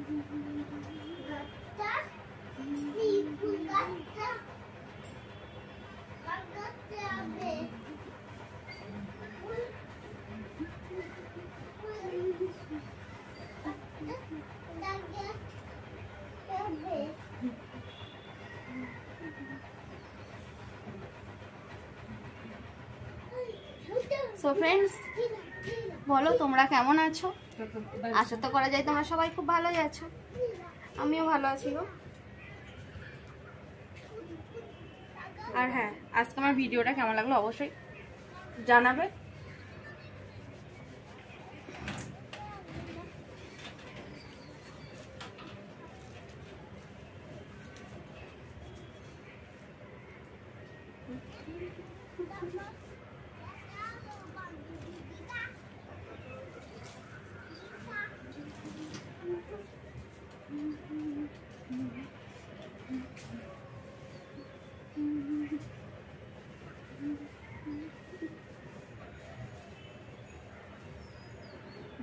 So friends, বলো তোমরা কেমন আছো? আশা তো করা যায় তোমরা সবাই খুব ভালোই আছো, আমিও ভালো আছি গো। আর হ্যাঁ, আজকে আমার ভিডিওটা কেমন লাগলো অবশ্যই জানাবে।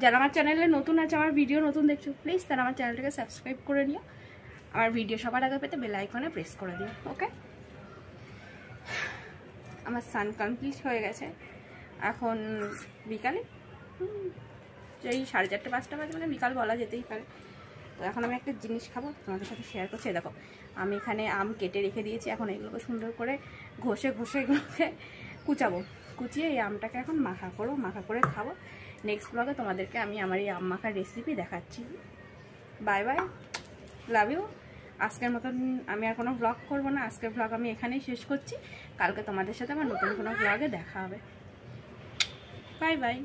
যারা আমার চ্যানেলে নতুন আছে, আমার ভিডিও নতুন দেখছো, প্লিজ তারা আমার চ্যানেলটাকে সাবস্ক্রাইব করে নিও। আমার ভিডিও সবার আগে পেতে বেল আইকনে প্রেস করে দিও। ওকে, আমার স্নান কমপ্লিট হয়ে গেছে, এখন বিকালে এই 4:30 5টা বাজে, মানে বিকাল বলা যেতেই পারে। তো এখন আমি একটা জিনিস খাবো, তোমাদের সাথে শেয়ার করছি। দেখো, আমি এখানে আম কেটে রেখে দিয়েছি, এখন এগুলোকে সুন্দর করে ঘষে এগুলোকে কুচাবো। কুচিয়ে এই আমটাকে এখন মাখা করে খাবো। নেক্সট ব্লগে তোমাদেরকে আমি আমার এই আম মাখার রেসিপি দেখাচ্ছি। Bye bye, love you. আজকের মতন আমি আর কোনো ব্লগ করবো না, আজকের ব্লগ আমি এখানেই শেষ করছি। কালকে তোমাদের সাথে আমার নতুন কোনো ব্লগে দেখা হবে। Bye bye,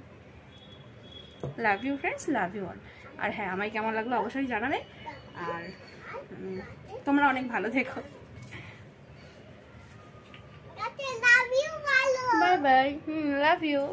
love you friends, love you all. আর হ্যাঁ, আমায় কেমন লাগলো অবশ্যই জানাবে, আর তোমরা অনেক ভালো থেকো। Bye bye, love you.